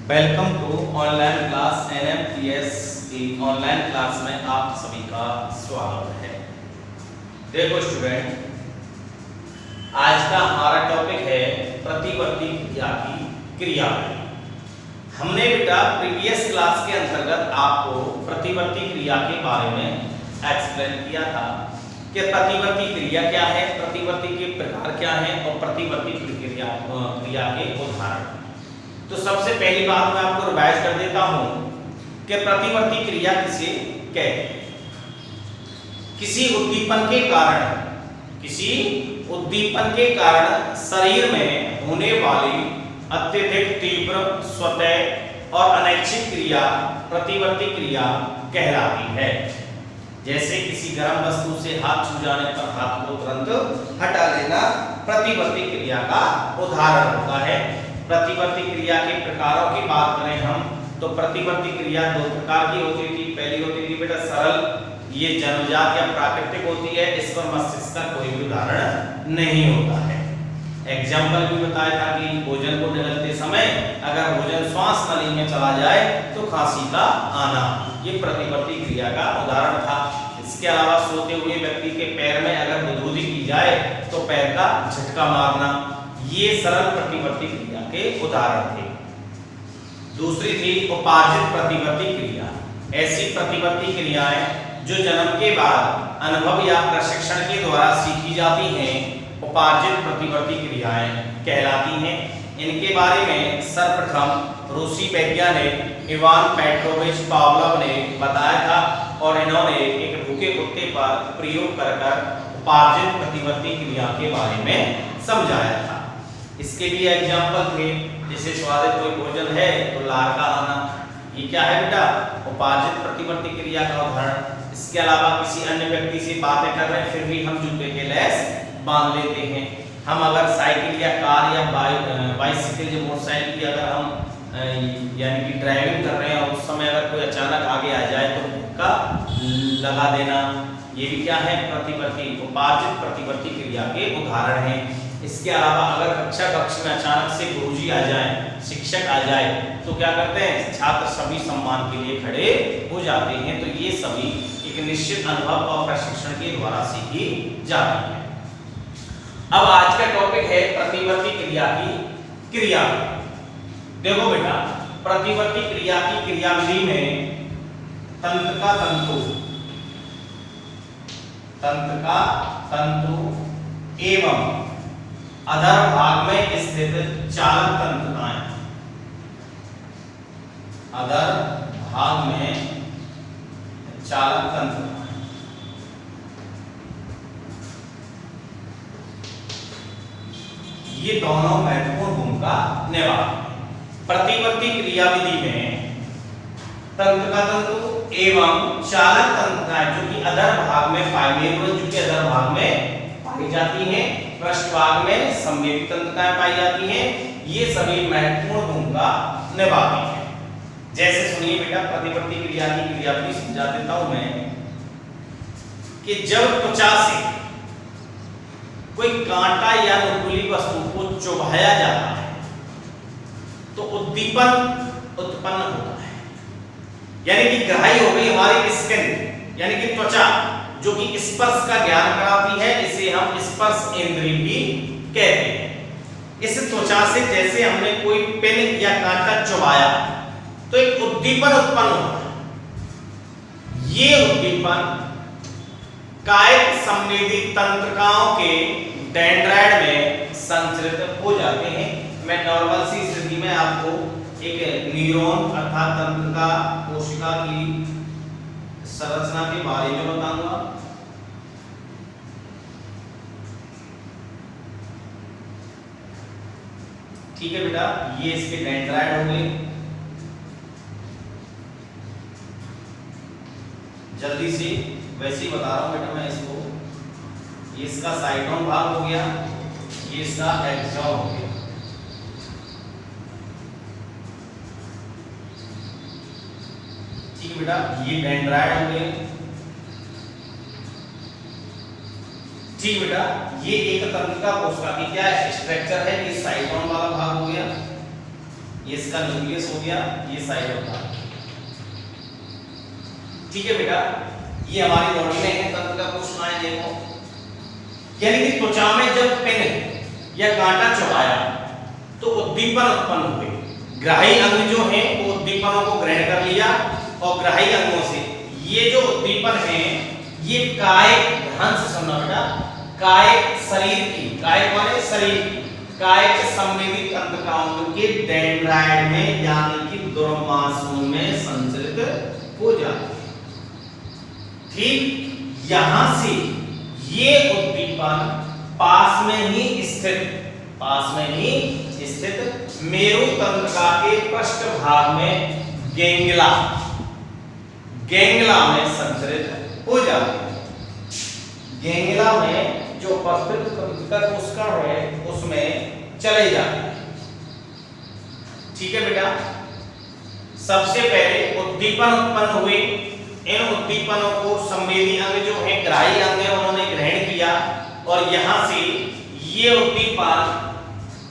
Welcome to online class NMTS की online class में आप सभी का स्वागत है। देखो स्टूडेंट, आज का हमारा टॉपिक है प्रतिवर्ती क्रिया की क्रियाविधि। हमने बेटा प्रीवियस क्लास के अंतर्गत आपको प्रतिवर्ती क्रिया के बारे में एक्सप्लेन किया था कि प्रतिवर्ती क्रिया क्या है, प्रतिवर्ती के प्रकार क्या हैं और प्रतिवर्ती क्रिया के उदाहरण। तो सबसे पहली बात मैं आपको रिवाइज कर देता हूं कि प्रतिवर्ती क्रिया किसे कहते हैं। किसी उद्दीपन के कारण शरीर में होने वाली अत्यधिक तीव्र स्वतः और अनैच्छिक क्रिया प्रतिवर्ती क्रिया कहलाती है। जैसे किसी गर्म वस्तु से हाथ छू जाने पर हाथ को तुरंत हटा लेना प्रतिवर्ती क्रिया का उदाहरण होता है। प्रतिवर्ती क्रिया के प्रकारों की बात करें हम तो प्रतिवर्ती क्रिया दो प्रकार की होती थी। पहली होती थी बेटा सरल, ये जन्मजात या प्राकृतिक होती है, इस पर मस्तिष्क का कोई भी उदाहरण नहीं होता है। एग्जाम्पल भी बताया था कि भोजन को निगलते समय अगर भोजन श्वास नली में चला जाए तो खांसी का आना, ये प्रतिवर्ती क्रिया का उदाहरण था। इसके अलावा सोते हुए व्यक्ति के पैर में अगर गुदगुदी की जाए तो पैर का झटका मारना, ये सरल प्रतिवर्ती क्रिया के उदाहरण थे। दूसरी थी उपार्जित प्रतिवर्ती क्रिया। ऐसी प्रतिवर्ती क्रियाएं जो जन्म के बाद अनुभव या प्रशिक्षण के द्वारा सीखी जाती हैं, उपार्जित प्रतिवर्ती क्रियाएं कहलाती हैं। इनके बारे में सर्वप्रथम रूसी वैज्ञानिक इवान पेट्रोविच पावलोव ने बताया था और इन्होंने एक भूखे कुत्ते पर प्रयोग कर उपार्जित प्रतिवर्ती क्रिया के बारे में समझाया था। इसके भी एग्जाम्पल थे, जैसे स्वादिष्ट कोई भोजन है तो लार का आना, ये क्या है बेटा, उपार्जित प्रतिवर्ती क्रिया का उदाहरण। इसके अलावा किसी अन्य व्यक्ति से बातें कर रहे हैं फिर भी हम जूते के लेस बांध लेते हैं। हम अगर साइकिल या कार या बाइसिकल या मोटरसाइकिल की अगर हम यानी कि ड्राइविंग कर रहे हैं और उस समय अगर कोई अचानक आगे आ जाए तो हुक्का लगा देना, ये भी क्या है, प्रतिवर्ती उपार्जित प्रतिवर्ती क्रिया के उदाहरण हैं। इसके अलावा अगर कक्षा कक्ष में अचानक से गुरुजी आ जाए, शिक्षक आ जाए तो क्या करते हैं, छात्र सभी सम्मान के लिए खड़े हो जाते हैं। तो ये सभी एक निश्चित अनुभव और प्रशिक्षण के द्वारा सीखी जाती है। अब आज का टॉपिक है प्रतिवर्ती क्रिया की क्रियाविधि। देखो बेटा, प्रतिवर्ती क्रिया की क्रियाविधि में तंत्र का तंतु एवं अधर भाग में स्थित चालक तंत्रिकाएं, अधर भाग में चालक तंत्रिकाएं, ये दोनों महत्वपूर्ण भूमिका निभाते हैं। प्रतिवर्ती क्रियाविधि में तंत्र का तंतु एवं चालक तंत्रिकाएं जो कि अधर भाग में अधर भाग में पाई जाती हैं, पृष्ठभाग में संवेदी तंत्रिकाएं पाई जाती हैं, ये सभी महत्वपूर्ण भूमिका निभाती हैं। जैसे सुनिए बेटा, प्रतिवर्ती क्रिया की क्रियाविधि समझा देता हूं मैं कि जब त्वचा से कोई कांटा या नुकीली वस्तु को चुभाया जाता है तो उद्दीपन उत्पन्न होता है, यानी कि ग्राही हो गई हमारी स्किन यानी कि त्वचा जो कि स्पर्श का ज्ञान कराती है, इसे हम स्पर्श इंद्रिय भी कहते हैं। इस त्वचा से जैसे हमने कोई पेन या कांटा चुभाया तो एक उद्दीपन उत्पन्न होता है। ये उद्दीपन कायिक संवेदी तंत्रिकाओं के डेंड्राइट में संचरित हो जाते हैं। मैं नॉर्मल सी स्थिति में आपको एक न्यूरॉन अर्थात तंत्रिका कोशिका की संरचना के बारे में बताऊंगा। ठीक है बेटा, ये इसके डेंड्राइट हो गए। जल्दी से वैसे ही बता रहा हूं बेटा मैं इसको, ये इसका साइटोन भाग हो गया, ये इसका एक्सॉन हो गया। ठीक है बेटा, ये डेंड्राइट हो गए। ठीक बेटा, ये एक तंत्रिका कोशिका की क्या स्ट्रक्चर है, ये साइटोन वाला भाग हो गया। ये इसका न्यूक्लियस हो गया, ये साइटोप्लाज्म। ठीक है बेटा, ये हमारी बॉडी में है तंत्र का कोशिकाएं। देखो यानी कि त्वचा में जब पिन या कांटा चुभाया तो उद्दीपन उत्पन्न हुए। ग्राही अंग जो है वो उद्दीपनों को ग्रहण कर लिया और ग्राही अंगों से ये जो उद्दीपन है ये कायिक, ध्यान से सुनना बेटा, कायिक शरीर की, कायिक माने शरीर की, कायिक संवेदी तंत्रिकाओं के डेंड्राइट में यानी कि दुर्मांसों में संचरित हो जाते हैं। ठीक, यहां से ये उद्दीपन पास में ही स्थित मेरु तंत्रिका के पृष्ठभाग में गैंग्ला में संचरित हो जाते हैं। गैंग्ला में जो उपस्थित तंत्रिका कोशिका है उसमें चले जाते हैं। ठीक है बेटा, सबसे पहले उद्दीपन उत्पन्न हुए। इन उद्दीपनों को संवेदी अंग जो है, ग्राही अंग है, उन्होंने ग्रहण किया और यहां से ये उद्दीपन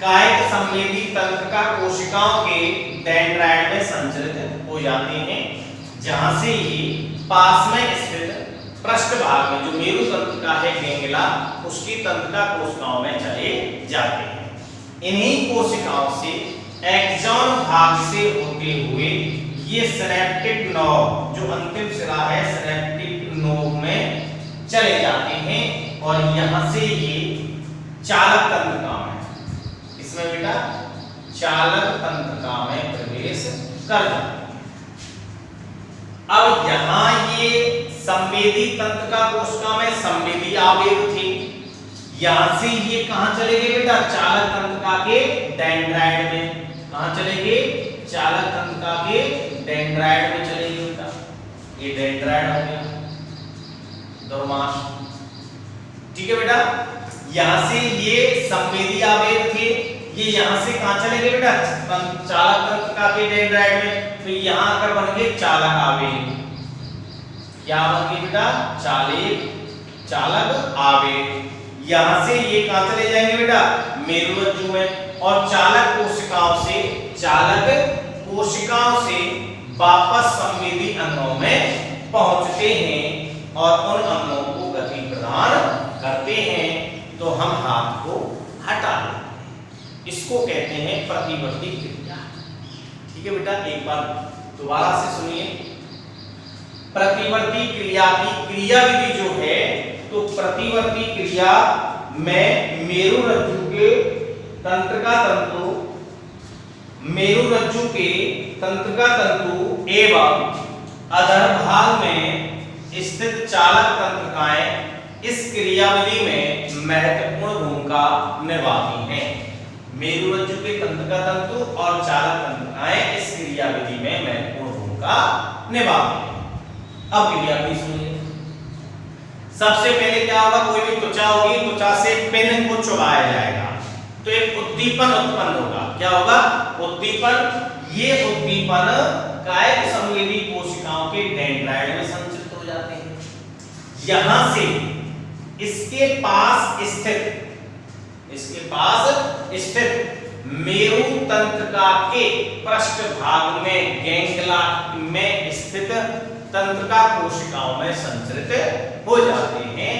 कायिक संवेदी तंत्रिका कोशिकाओं के डेंड्राइट में संचरित हो जाते हैं, जहां से ये पास में स्थित पृष्ठभाग में जो मेरु तंत्रिका है गैंग्ला, उसकी तंत्रिका कोशिकाओं में चले जाते हैं। इन्हीं कोशिकाओं से एक्सॉन भाग से होते हुए ये सिनेप्टिक नोव, जो अंतिम सिरा है, सिनेप्टिक नोव में चले जाते हैं और यहां से ये चालक तंत्रिका में, इसमें बेटा चालक तंत्रिका में प्रवेश कर जाते हैं। अब यहां ये संवेदी तंत्रिका कोशिका में संवेदी आवेग थे, यहां से ये कहां चले गए बेटा, चालक तंत्रिका के डेंड्राइट में। कहां चले गए, चालक तंत्रिका के डेंड्राइट में चले गए बेटा। ये डेंड्राइट हो गया, दुर्मांस। ठीक है बेटा, यहां से ये संवेदी आवेग थे, ये यहां से कहां चले गए बेटा, चालक तंत्रिका के डेंड्राइट में, तो यहां आकर बन गए चालक आवेग। क्या बन गए बेटा, चालक आवेग। यहां से ये कहां चले जाएंगे बेटा, मेरुरज्जु में, और चालक कोशिकाओं से वापस संवेदी अंगों में पहुंचते हैं और उन अंगों को गति प्रदान करते हैं। तो हम हाथ को हटा लेते हैं, इसको कहते हैं प्रतिवर्ती क्रिया। ठीक है बेटा, एक बार दोबारा से सुनिए। प्रतिवर्ती क्रिया की क्रिया विधि जो है, तो प्रतिवर्ती क्रिया में मेरुरज्जु के तंत्रिका तंतु एवं अधरभाग में स्थित चालक तंत्रिकाएं इस क्रियाविधि में महत्वपूर्ण भूमिका निभाती हैं। मेरुरज्जु के तंत्रिका तंतु और चालक तंत्रिकाएं इस क्रियाविधि में महत्वपूर्ण भूमिका निभाती हैं। अब क्रियाविधि सुनिए। सबसे पहले क्या होगा, कोई भी त्वचा होगी, त्वचा से पिन को चुभाया जाएगा तो एक उद्दीपन उत्पन्न होगा। क्या होगा, उद्दीपन। ये उद्दीपन कायिक संवेदी कोशिकाओं के डेंड्राइट में संचित हो जाते हैं। यहां से इसके पास स्थित मेरु तंत्रिका के पृष्ठभाग में गैंग्ला में स्थित तंत्रिका कोशिकाओं में संचरित हो जाते हैं,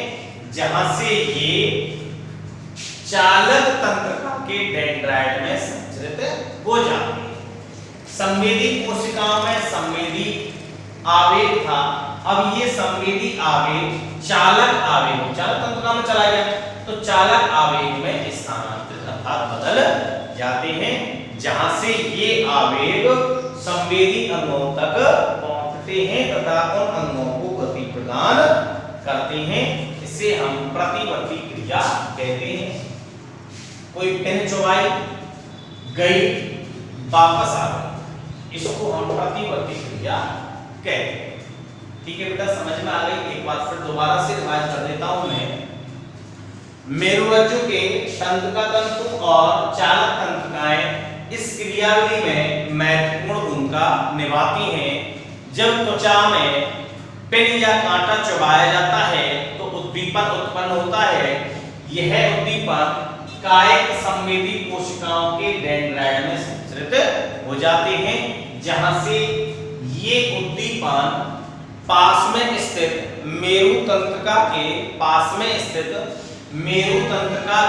जहां से ये चालक तंत्रिका के डेंड्राइट में संचरित हो जाते हैं। संवेदी कोशिकाओं में संवेदी आवेग था, अब ये संवेदी आवेग चालक आवेग, चालक तंत्रिका में चला गया तो चालक आवेग में स्थानांतरित अर्थात बदल जाते हैं, जहां से ये आवेग संवेदी अंगों तक पहुंचते हैं तथा उन अंगों को गति प्रदान करते हैं। इसे हम प्रतिवर्ती क्रिया कहते हैं। कोई पिन चुभाई गई, वापस आ गई, इसको हम प्रतिवर्ती क्रिया कहते हैं। ठीक है बेटा, समझ में आ गई। एक बार फिर दोबारा से रिवाइज कर देता हूं मैं। मेरुरज्जु के तंत्रिका तंतु और चालक तंत्रिकाएं इस क्रियाविधि में महत्वपूर्ण भूमिका निभाती हैं। जब त्वचा में पिन या कांटा चुभाया जाता है तो उद्दीपन उत्पन्न होता है। यह उद्दीपन कायिक संवेदी कोशिकाओं के डेंड्राइट में संचरित संचरित हो जाते हैं, जहां से ये उद्दीपन पास में स्थित मेरु तंत्रिका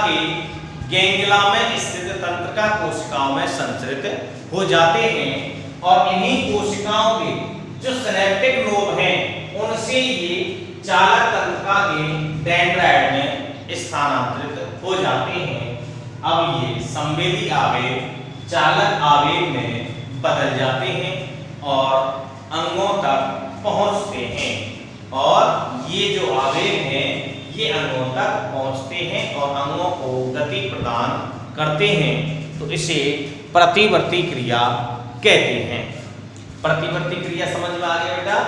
के गैंग्लिया में स्थित तंत्रिका कोशिकाओं में संचरित हो जाते हैं और इन्हीं कोशिकाओं के जो सिनेप्टिक नोड हैं उनसे ये चालक तंत्रिका के डेंड्राइट में स्थानांतरित हो जाते हैं। अब ये संवेदी आवेग चालक आवेग में बदल जाते हैं और अंगों तक पहुंचते हैं, और ये जो आवेग हैं ये अंगों तक पहुंचते हैं और अंगों को गति प्रदान करते हैं। तो इसे प्रतिवर्ती क्रिया कहते हैं। प्रतिवर्ती क्रिया समझ में आ गया बेटा?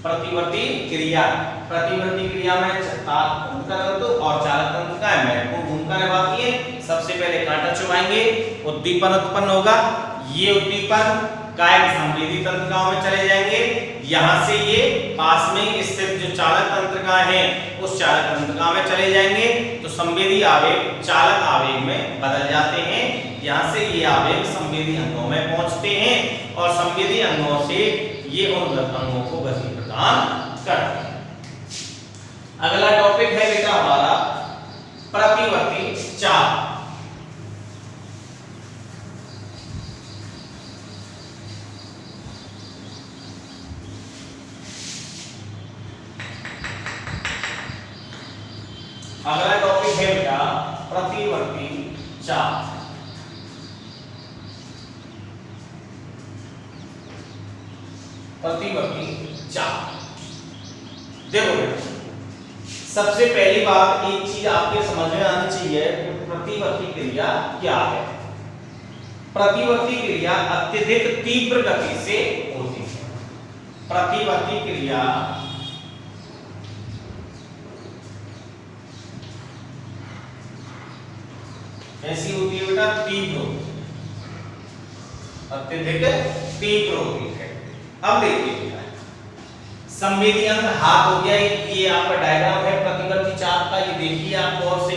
प्रतिवर्ती क्रिया में तंत्र और चालक तंत्र का महत्वपूर्ण भूमिका निभाती है। सबसे पहले कांटा चुभाएंगे, उद्दीपन उत्पन्न होगा, ये उद्दीपन काय संवेदी तंत्रिकाओं में चले जाएंगे, यहाँ से ये पास में स्थित जो चालक तंत्रिका है उस चालक तंत्रिका में चले जाएंगे, तो संवेदी आवेग चालक आवेग में बदल जाते हैं। यहाँ से ये आवेग संवेदी अंगों में पहुंचते हैं और संवेदी अंगों से ये उन अंगों को गति प्रदान करते हैं। अगला टॉपिक है बेटा हमारा प्रतिवर्ती चाप। अगला टॉपिक है बेटा प्रतिवर्ती चाप। प्रतिवर्ती चाप देखो बेटा, सबसे पहली बात एक चीज आपके समझ में आनी चाहिए कि प्रतिवर्ती क्रिया क्या है। प्रतिवर्ती क्रिया अत्यधिक तीव्र गति से होती है। प्रतिवर्ती क्रिया ऐसी होती है बेटा तीव्र, अत्यधिक तीव्र होती है। अब देखिए बेटा, संवेदी अंग हाथ हो गया, ये आपका डायग्राम है प्रतिवर्ती चाप का, ये देखिए आप गौर से।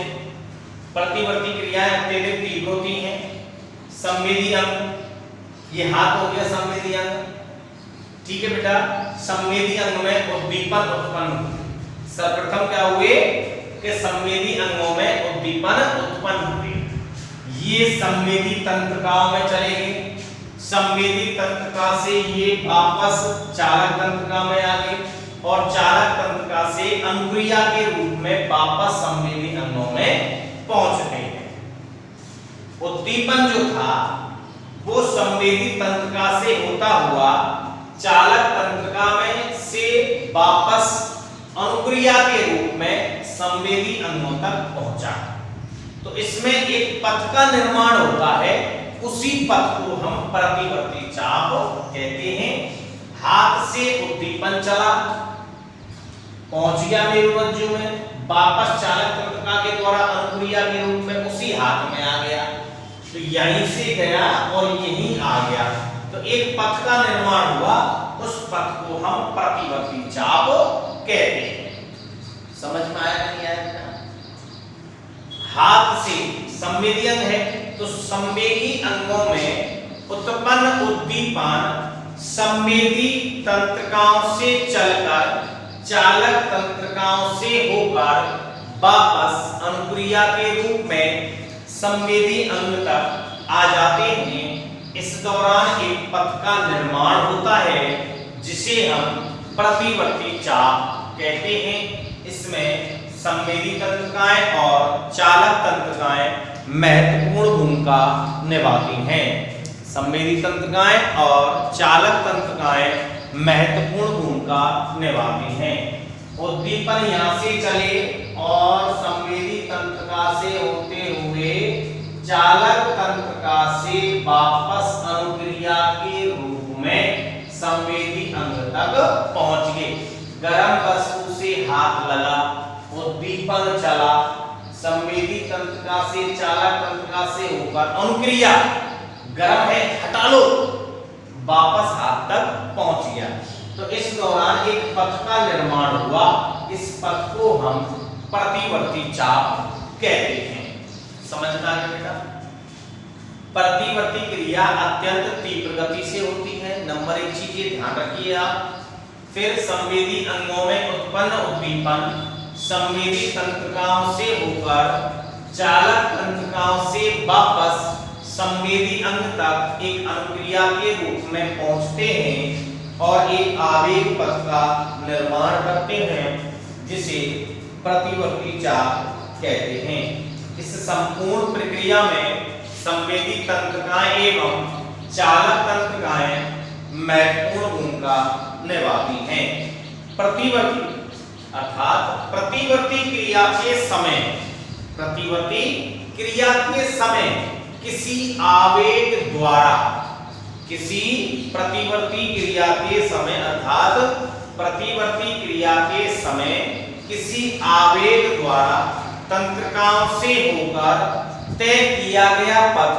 प्रतिवर्ती क्रियाएं अत्यधिक तीव्र होती हैं। संवेदी अंग ये हाथ हो गया संवेदी अंग, ठीक है बेटा। संवेदी अंग में उद्दीपन उत्पन्न हुए। सर्वप्रथम क्या हुए कि संवेदी अंगों में उद्दीपन उत्पन्न हुए। ये संवेदी तंत्रिकाओं में चले गए, संवेदी तंत्रिका से ये वापस चालक तंत्रिका में आ गए और चालक तंत्रिका से अनुक्रिया के रूप में वापस संवेदी अंगों में पहुंच गए हैं। उद्दीपन जो था वो संवेदी तंत्रिका से होता हुआ चालक तंत्रिका में से वापस अनुक्रिया के रूप में संवेदी अंगों तक पहुंचा। तो इसमें एक पथ का निर्माण होता है, उसी पथ को हम प्रतिवर्ती चाप कहते हैं। हाथ से उद्दीपन चला, पहुंच गया मेरुरज्जु में, वापस चालक तंत्रिका के द्वारा अनुक्रिया के रूप में उसी हाथ में आ गया, तो यहीं से गया और यहीं आ गया, तो एक पथ का निर्माण हुआ। उस पथ को हम प्रतिवर्ती चाप कहते हैं। समझ में आया नहीं आया? हाथ से संवेदी अंग है, तो संवेदी अंगों में उत्पन्न उद्दीपन संवेदी तंत्रिकाओं से चलकर चालक तंत्रिकाओं से होकर वापस अनुक्रिया के रूप में संवेदी अंग तक आ जाते हैं। इस दौरान एक पथ का निर्माण होता है जिसे हम प्रतिवर्ती चाप कहते हैं। इसमें संवेदी तंत्रिकाएं और चालक तंत्रिकाएं महत्वपूर्ण भूमिका निभाती हैं। संवेदी तंत्रिकाएं और चालक तंत्रिकाएं महत्वपूर्ण भूमिका निभाती हैं। उद्दीपन यहाँ से चले और संवेदी तंत्रिका से होते हुए चालक तंत्रिका से वापस अनुक्रिया के रूप में संवेदी अंग तक पहुंच गए। गर्म वस्तु से हाथ लगा, उद्दीपन चला, संवेदी तंत्रिका से चालक तंत्रिका से होकर अनुक्रिया, गर्म है हटा लो, वापस हाथ तक पहुंच गया। तो इस दौरान एक पथ का निर्माण हुआ। इस पथ को हम प्रतिवर्ती चाप कहते हैं। समझ में आ गया बेटा? प्रतिवर्ती क्रिया अत्यंत तीव्र गति से होती है। नंबर 1 चीज ये ध्यान रखिए आप। फिर संवेदी अंगों में उत्पन्न उद्दीपन संवेदी तंत्रिकाओं से होकर चालक तंत्रिकाओं से वापस संवेदी अंग तक एक अनुक्रिया के रूप में पहुंचते हैं और एक आवेग पथ का निर्माण करते हैं जिसे प्रतिवर्ती चाप कहते हैं। इस संपूर्ण प्रक्रिया में संवेदी तंत्रिकाएं एवं चालक तंत्रिकाएं महत्वपूर्ण भूमिका निभाती हैं। प्रतिवर्ती अर्थात प्रतिवर्ती क्रिया के समय, प्रतिवर्ती क्रिया के समय किसी आवेग द्वारा, किसी प्रतिवर्ती क्रिया के समय अर्थात प्रतिवर्ती क्रिया के समय किसी आवेग द्वारा तंत्रिकाओं से होकर तय किया गया पथ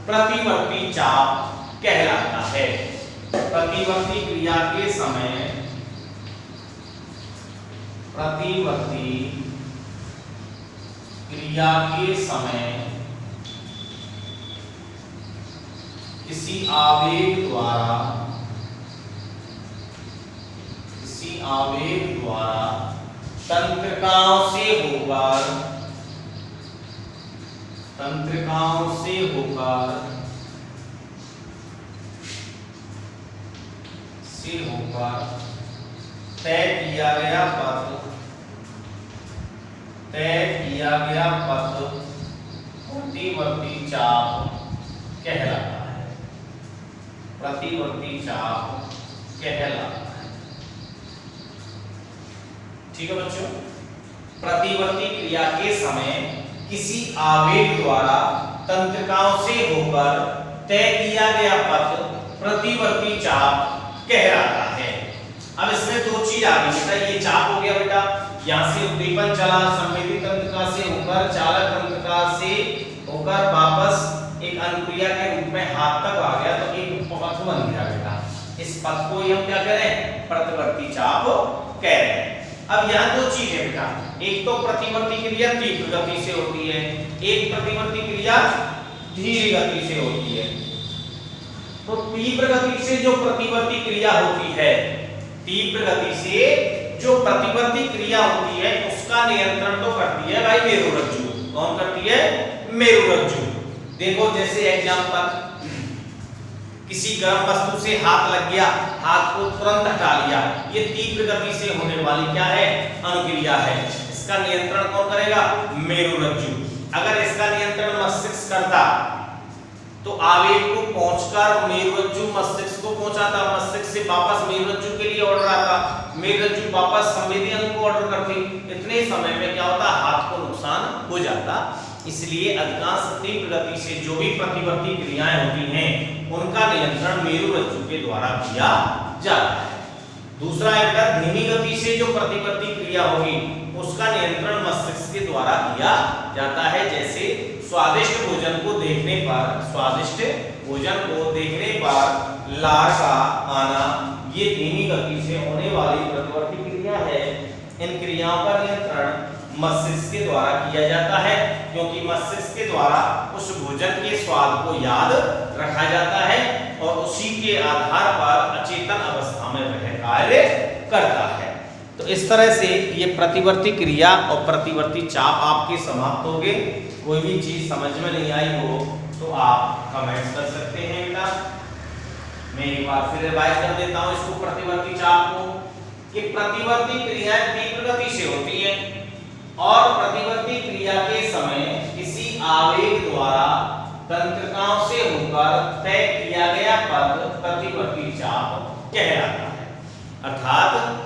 प्रतिवर्ती चाप कहलाता है। प्रतिवर्ती क्रिया के समय प्रतिवर्ती क्रिया के समय किसी आवेग द्वारा तंत्रिकाओं से होकर तय किया गया पथ प्रतिवर्ती चाप कहलाता है। प्रतिवर्ती चाप कहलाता है। ठीक है बच्चों, प्रतिवर्ती क्रिया के समय किसी आवेग द्वारा तंत्रिकाओं से होकर तय किया गया पथ प्रतिवर्ती चाप कहलाता है। अब इसमें दो चीज आ गई बेटा, ये चाप हो गया बेटा, यहाँ से उद्दीपन चला संवेदी तंत्रिका से होकर चालक तंत्रिका से होकर वापस एक अनुक्रिया के रूप में हाथ तक आ गया, तो एक पथ बन गया बेटा। इस पथ को हम क्या कह रहे हैं? प्रतिवर्ती चाप कह रहे हैं। अब यहाँ दो चीज है बेटा, एक तो प्रतिवर्ती क्रिया तीव्र गति से होती है, एक प्रतिवर्ती क्रिया धीरे गति से होती है। तो तीव्र गति से जो प्रतिवर्ती क्रिया होती है, तीव्र गति से जो प्रतिवर्ती क्रिया होती है उसका नियंत्रण तो करती है भाई मेरुरज्जु। कौन करती है? मेरुरज्जु। देखो जैसे एग्जांपल, किसी गर्म वस्तु से हाथ लग गया, हाथ को तुरंत हटा लिया, ये तीव्र गति से होने वाली क्या है? अनुक्रिया है। इसका नियंत्रण कौन करेगा? मेरुरज्जु। अगर इसका नियंत्रण मस्तिष्क करता तो आवेग को पहुंचकर मेरुरज्जु मस्तिष्क को पहुंचाता, मस्तिष्क से वापस मेरुरज्जु के लिए ऑर्डर आता, मेरुरज्जु वापस संवेदी अंग को ऑर्डर करती। इतने समय में क्या होता? हाथ को नुकसान हो जाता। इसलिए अधिकांश तीव्र गति से जो भी प्रतिवर्ती क्रियाएं होती हैं उनका नियंत्रण मेरुरज्जु के द्वारा किया जाता है। दूसरा है धीमी गति से जो प्रतिवर्ती क्रिया होगी उसका नियंत्रण मस्तिष्क के द्वारा किया जाता है। जैसे स्वादिष्ट भोजन को देखने पर लार का आना, ये धीमी गति से होने वाली प्रतिवर्ती क्रिया है। इन क्रियाओं का नियंत्रण मस्तिष्क के द्वारा किया जाता है, क्योंकि मस्तिष्क के द्वारा उस भोजन के स्वाद को याद रखा जाता है और उसी के आधार पर अचेतन अवस्था में वह कार्य करता है। तो इस तरह से ये प्रतिवर्ती क्रिया और प्रतिवर्ती चाप आपके समाप्त हो गए। कोई भी चीज समझ में नहीं आई हो तो आप कमेंट्स कर सकते हैं बेटा। मैं एक बार फिर रिवाइज कर देता हूं इसको, प्रतिवर्ती चाप को, कि प्रतिवर्ती क्रियाएं तीव्र गति से होती है और प्रतिवर्ती क्रिया के समय किसी आवेग द्वारा तंत्रिकाओं से होकर तय किया गया पथ प्रतिवर्ती चाप कहलाता है। अर्थात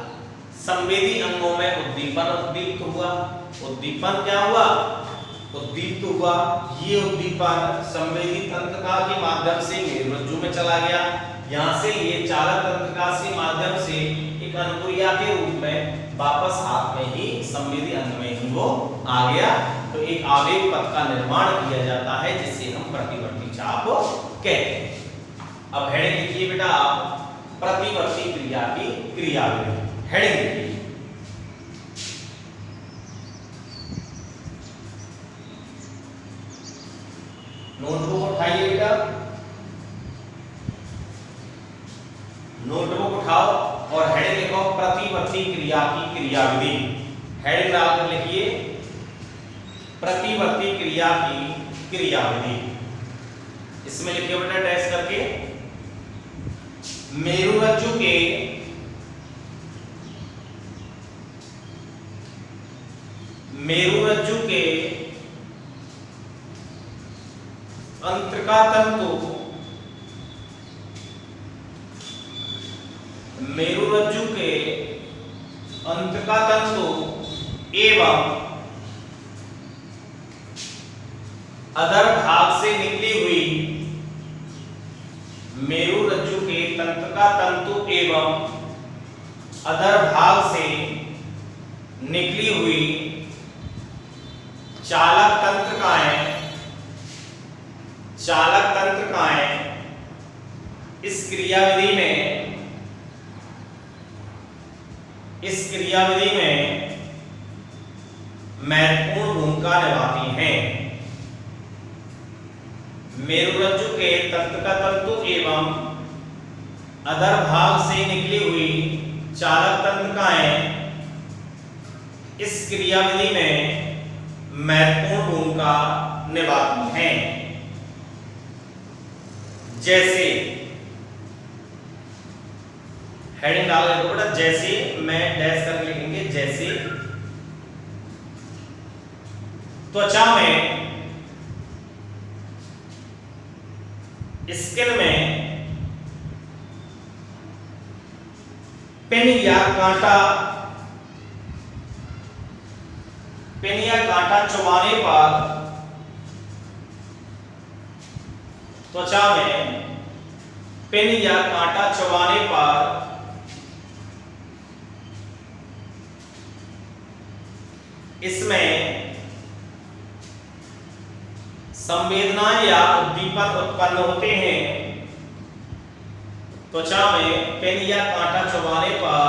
संवेदी अंगों में उद्दीपन उद्दीप्त हुआ, उद्दीपन क्या हुआ? उद्दीप्त हुआ। ये उद्दीपन संवेदी तंत्रिका के माध्यम से मेरुरज्जु में चला गया, यहाँ से ये चालक तंत्रिका के माध्यम से एक अनुक्रिया के रूप में वापस हाथ में ही संवेदी अंग में ही वो आ गया। तो एक आवेग पथ का निर्माण किया जाता है जिसे हम प्रतिवर्ती चाप कहते हैं। अब हेडिंग लिखिए बेटा आप, प्रतिवर्ती क्रिया की क्रियाविधि। हेडिंग लिखिए, नोटबुक उठाइए बेटा, नोटबुक उठाओ और हेडिंग लिखो प्रतिवर्ती क्रिया की क्रियाविधि। हेडिंग डालकर लिखिए प्रतिवर्ती क्रिया की क्रियाविधि। इसमें लिखिए बेटा डैश करके, मेरुरज्जु के अंतरिका तंतु एवं अधर भाग से निकली हुई मेरुरज्जु के तंत्रिका तंतु एवं अधर भाग से निकली हुई चालक तंत्रिकाएं इस क्रियाविधि में महत्वपूर्ण भूमिका निभाती हैं। मेरुरज्जु के तंत्रिका तंतु एवं अधर भाग से निकली हुई चालक तंत्रिकाएं इस क्रियाविधि में महत्वपूर्ण भूमिका निभाती हैं। जैसे हेडिंग डाल बेटा, जैसे मैं डैश करके लिखेंगे, जैसे त्वचा में स्किन में पिन या कांटा चुभाने पर त्वचा में पिन या कांटा चुभाने पर इसमें संवेदनाएं या उद्दीपक उत्पन्न होते हैं। त्वचा में पिन या कांटा चुभाने पर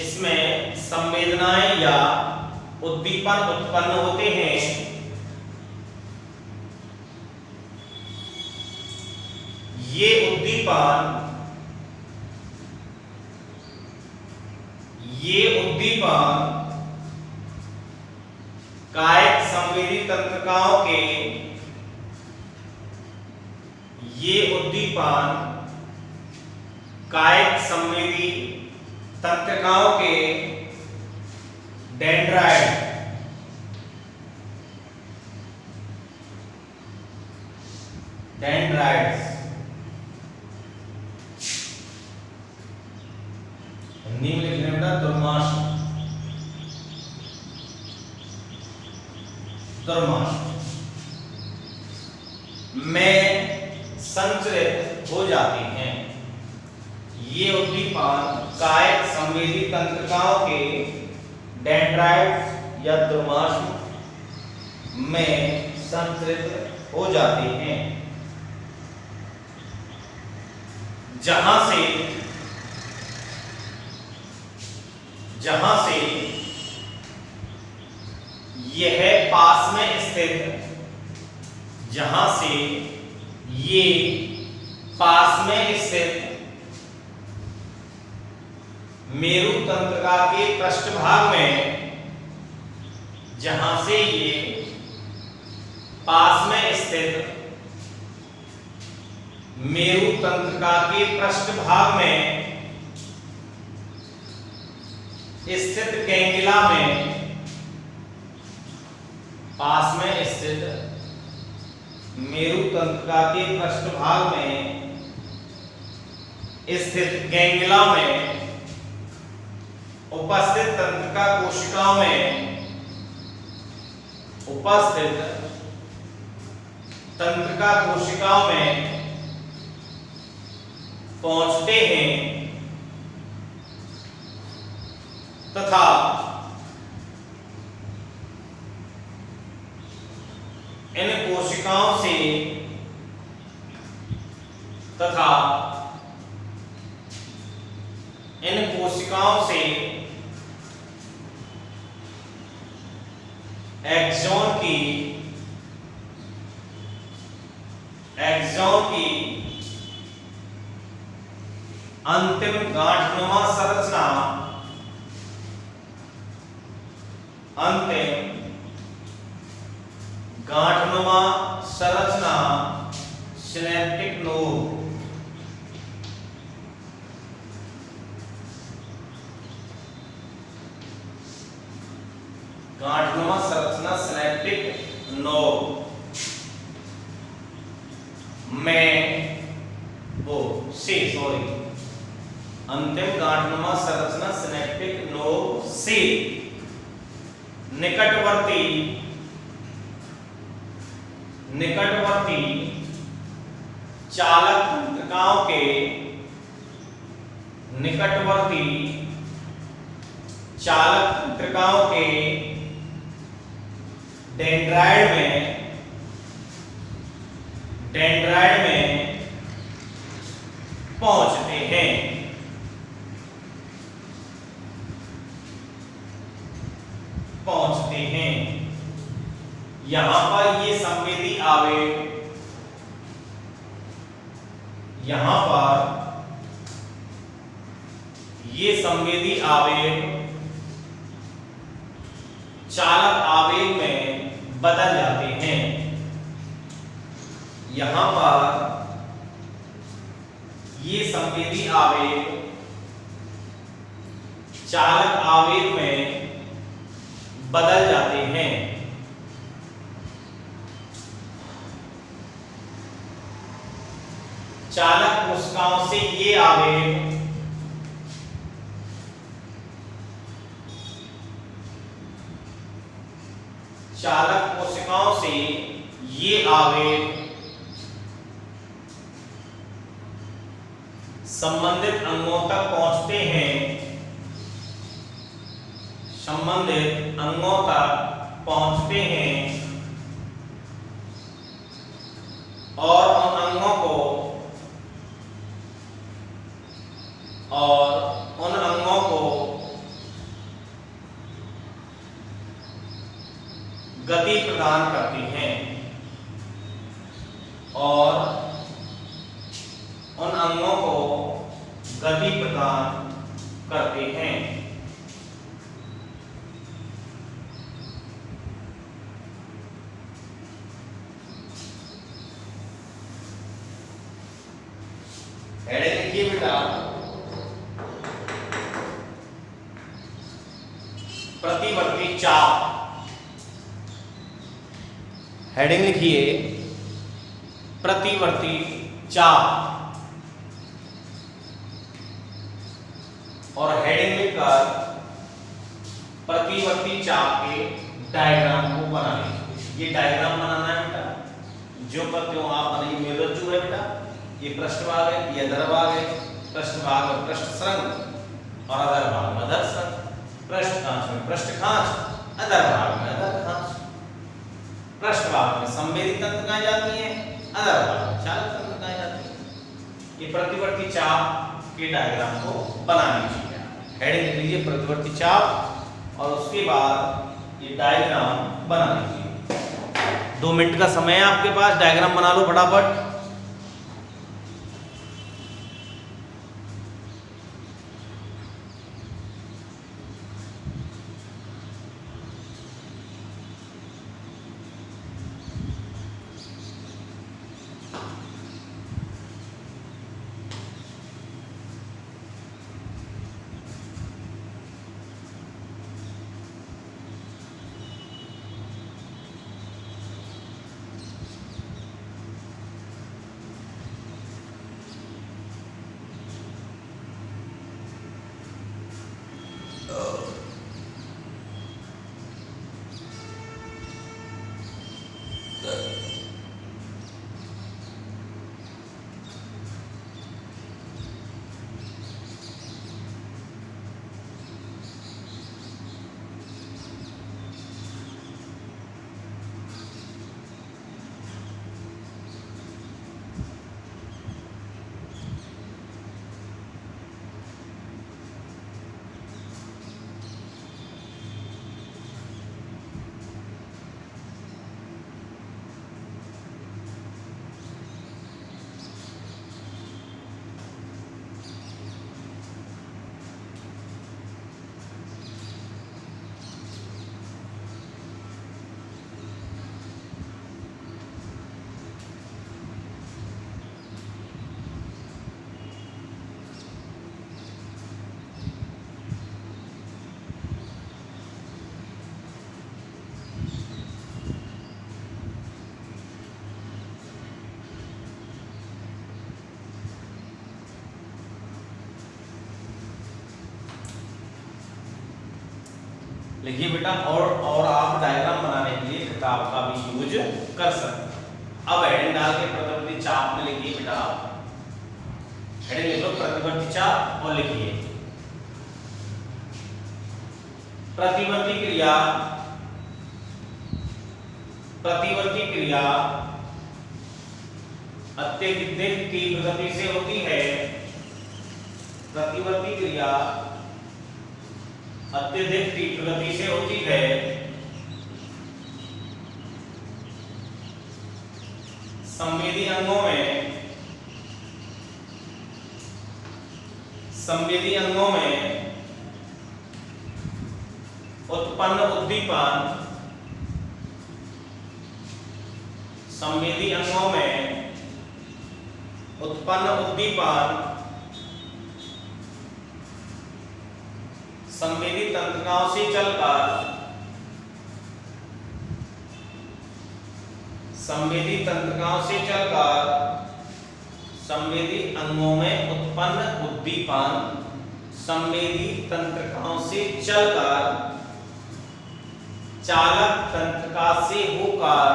इसमें संवेदनाएं या उद्दीपन उत्पन्न होते हैं। ये उद्दीपन कायिक संवेदी तंत्रिकाओं के डेंड्राइट्स हिंदी में लिखने में दुर्मांस में संचरित हो जाती हैं। ये उद्दीपन कायिक संवेदी तंत्रिकाओं के डेंड्राइट्स या दुर्मांस में संचरित हो जाती हैं, जहां से यह पास में स्थित मेरु तंत्रिका के पृष्ठभाग में, जहां से ये पास में स्थित मेरु तंत्रिका के पृष्ठभाग में स्थित गैंगिला में, पास में स्थित मेरु तंत्रिका के पृष्ठभाग में स्थित गैंगिला में उपस्थित तंत्रिका कोशिकाओं में पहुंचते हैं तथा इन कोशिकाओं से एक्सॉन की अंतिम गांठनुमा संरचना सिनेप्टिक नोड। गांठनुमा संरचना सिनेप्टिक नोड अंतिम गांठनुमा संरचना सिनेप्टिक नोड से निकटवर्ती चालक तंत्रिकाओं के डेंड्राइड में पहुंचते हैं। यहां पर ये संवेदी आवेग चालक आवेग में बदल जाते हैं। यहां पर ये संवेदी आवेग चालक आवेग में बदल जाते हैं। चालक कोशिकाओं से ये आवेग संबंधित अंगों तक पहुंचते हैं और उन अंगों को गति प्रदान करती हैं और उन अंगों को गति प्रदान करते हैं। हेडिंग लिखिए बेटा, प्रतिवर्ती चाप। हेडिंग लिखिए, प्रतिवर्ती चाप। और हेडिंग लिखकर प्रतिवर्ती चाप के डायग्राम को बना लीजिए। ये डायग्राम बनाना है बेटा, जो करते हो आप बनाइए। मेरा रज्जु है बेटा, ये पृष्ठभाग है, ये अधरभाग है। पृष्ठभाग में पृष्ठस्रंग और अधरभाग में अधरस्रंग। पृष्ठखांच में पृष्ठखांच, अधरभाग में अधरखांच। पृष्ठभाग में संवेदी तंत्रिकाएं जाती हैं, अधरभाग में चालक तंत्रिकाएं जाती हैं। ये प्रतिवर्ती चाप के डायग्राम को बना लीजिए। हेडिंग लिख लीजिए प्रतिवर्ती चाप और उसके बाद ये डायग्राम बना लीजिए। 2 मिनट का समय है आपके पास, डायग्राम बना लो फटाफट। लिखिए बेटा। और आप डायग्राम बनाने के लिए किताब का भी यूज कर सकते हैं। अब हेडिंग डाल के प्रतिवर्ती चाप में लिखिए बेटा, हेडिंग लिख लो प्रतिवर्ती चाप और लिखिए प्रतिवर्ती क्रिया अत्यधिक तीव्र गति से होती है। प्रतिवर्ती क्रिया अत्यधिक तीव्र गति से होती है। संवेदी अंगों में उत्पन्न उद्दीपन संवेदी अंगों में उत्पन्न उद्दीपन संवेदी तंत्रिकाओं से चलकर संवेदी अंगों में उत्पन्न उद्दीपन संवेदी तंत्रिकाओं से चलकर चालक तंत्रिका से होकर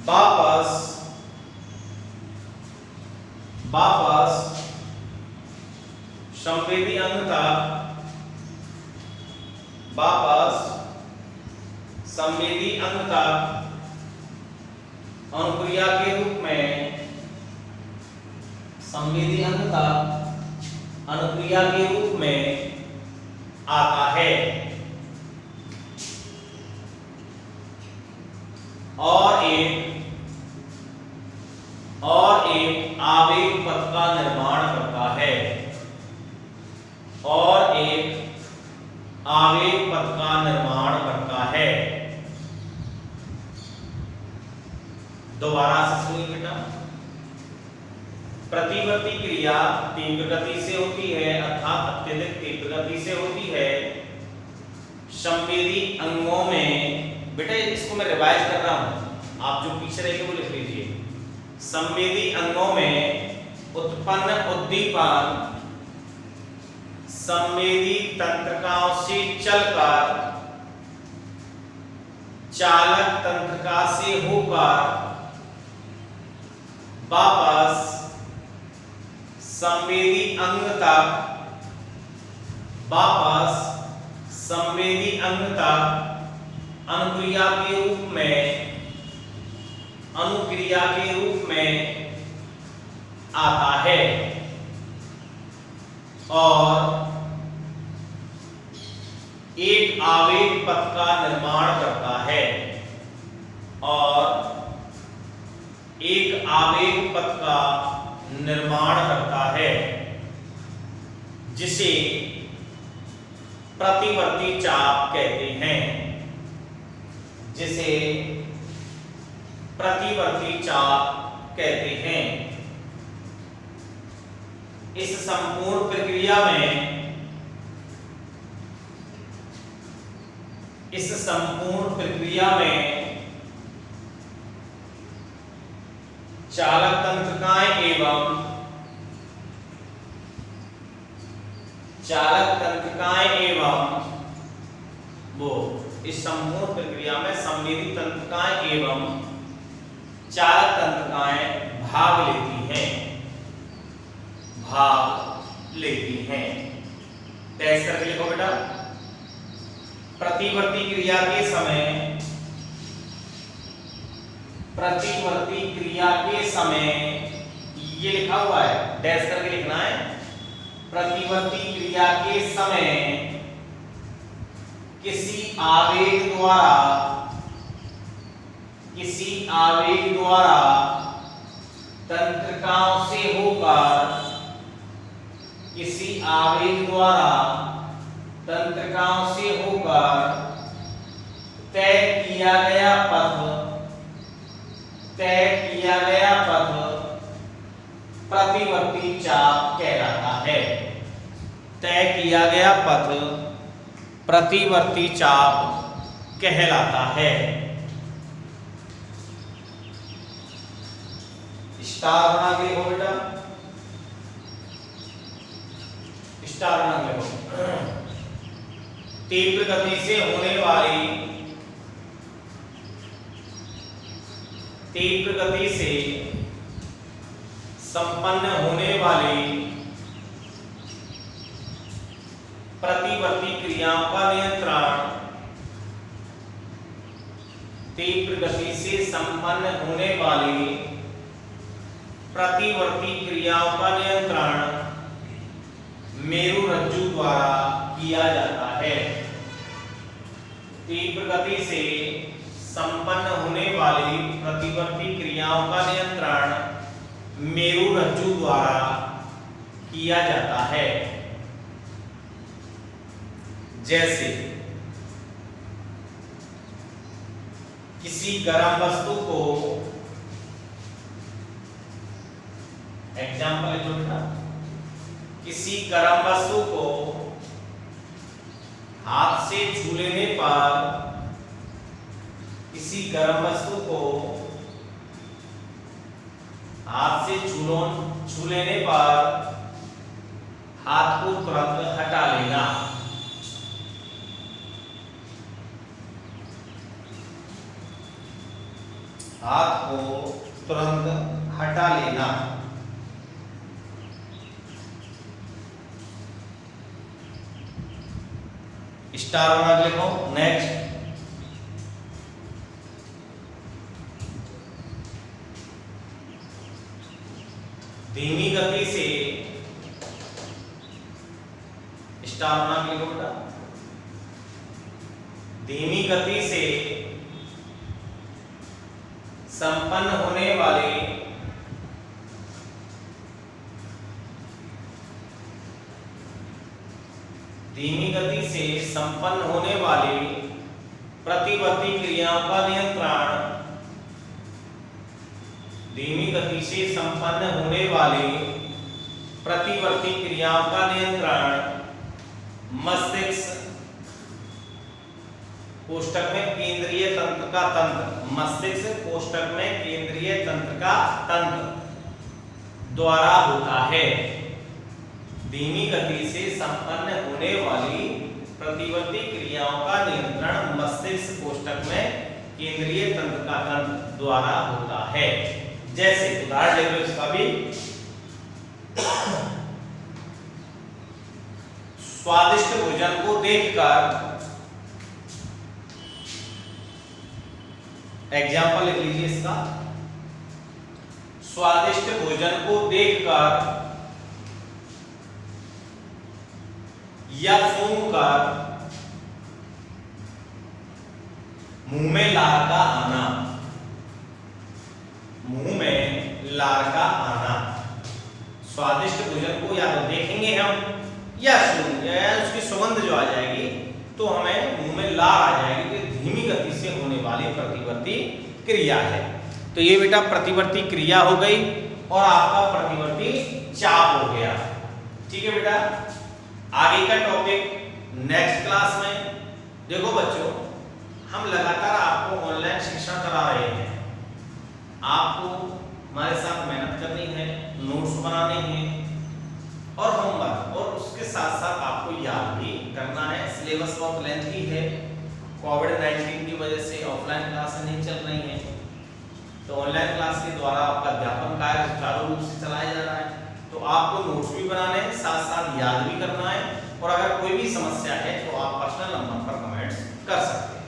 वापस संवेदी अंग तक अनुक्रिया के रूप में संवेदी अंग तक अनुक्रिया के रूप में आता है और एक आवेग पथ का निर्माण करता है दोबारा से सुनिए बेटा। प्रतिवर्ती क्रिया तीव्र गति से होती है अर्थात अत्यधिक तीव्र गति से होती है संवेदी अंगों में। बेटा इसको मैं रिवाइज कर रहा हूं, आप जो पीछे रह गए वो लिख लीजिए। संवेदी अंगों में उत्पन्न उद्दीपन संवेदी तंत्रिकाओं से चलकर चालक तंत्रिका से होकर वापस संवेदी अंग तक अनुक्रिया के रूप में आता है और एक आवेग पथ का निर्माण करता है जिसे प्रतिवर्ती चाप कहते हैं। इस संपूर्ण प्रक्रिया में चालक तंत्रिकाएं एवं इस संपूर्ण प्रक्रिया में संवेदी तंत्रिकाएं एवं चालक तंत्रिकाएं भाग लेती हैं। टेस्ट करके लिखो बेटा। प्रतिवर्ती क्रिया के समय ये लिखा हुआ है, डैश करके लिखना है। प्रतिवर्ती क्रिया के समय किसी आवेग द्वारा तंत्रिकाओं से होकर तय किया गया पथ प्रतिवर्ती चाप कहलाता है। तय किया गया पथ प्रतिवर्ती चाप कहलाता है। स्टार बना के लिखो बेटा। स्टार बना के देखो। तीव्र गति से होने वाली, तीव्र गति से संपन्न होने वाली प्रतिवर्ती क्रियाओं का नियंत्रण, तीव्र गति से संपन्न होने वाली प्रतिवर्ती क्रियाओं का नियंत्रण मेरुरज्जु द्वारा किया जाता है। तीव्र गति से संपन्न होने वाली प्रतिवर्ती क्रियाओं का नियंत्रण मेरुरज्जु द्वारा किया जाता है। जैसे किसी गर्म वस्तु को, एग्जाम्पल लिखो बेटा, किसी गर्म वस्तु को हाथ से छू लेने पर, किसी गर्म वस्तु को हाथ से छू लेने पर हाथ को तुरंत हटा लेना। हाथ को तुरंत हटा लेना। स्टार बना के लिखो। नेक्स्ट, धीमी गति से, स्टार बना के लिखो बेटा, धीमी गति से संपन्न होने वाले धीमी गति से संपन्न होने वाली प्रतिवर्ती क्रियाओं का नियंत्रण, धीमी गति से संपन्न होने वाली प्रतिवर्ती क्रियाओं का नियंत्रण मस्तिष्क कोष्ठक में केंद्रीय तंत्र का तंत्र, मस्तिष्क कोष्ठक में केंद्रीय तंत्र का तंत्र द्वारा होता है। धीमी गति से संपन्न होने वाली प्रतिवर्ती क्रियाओं का नियंत्रण मस्तिष्क कोष्ठक में केंद्रीय तंत्र का तंत्र द्वारा होता है। जैसे उदाहरण ले लो इसका भी, स्वादिष्ट भोजन को देखकर, एग्जाम्पल लिख लीजिए इसका, स्वादिष्ट भोजन को देखकर या सूंघकर मुंह में लार का आना, मुंह में लार का आना। स्वादिष्ट भोजन को या तो देखेंगे हम या सूंघेंगे, या उसकी सुगंध जो आ जाएगी तो हमें मुंह में लार आ जाएगी। तो धीमी गति से होने वाली प्रतिवर्ती क्रिया है। तो ये बेटा प्रतिवर्ती क्रिया हो गई और आपका प्रतिवर्ती चाप हो गया। ठीक है बेटा, आगे का टॉपिक नेक्स्ट क्लास में। देखो बच्चों, हम लगातार आपको ऑनलाइन शिक्षण करा रहे हैं। आपको हमारे साथ मेहनत करनी है, नोट्स बनाने हैं और होमवर्क, और उसके साथ साथ आपको याद भी करना है। सिलेबस बहुत लेंथी है, कोविड-19 की वजह से ऑफलाइन क्लासें नहीं चल रही हैं, तो ऑनलाइन क्लास के द्वारा आपका अध्यापन कार्य सुचारू रूप से चलाया जा रहा है। तो आपको नोट्स भी बनाने हैं, साथ साथ याद भी करना है। और अगर कोई भी समस्या है तो आप पर्सनल नंबर पर कमेंट कर सकते हैं।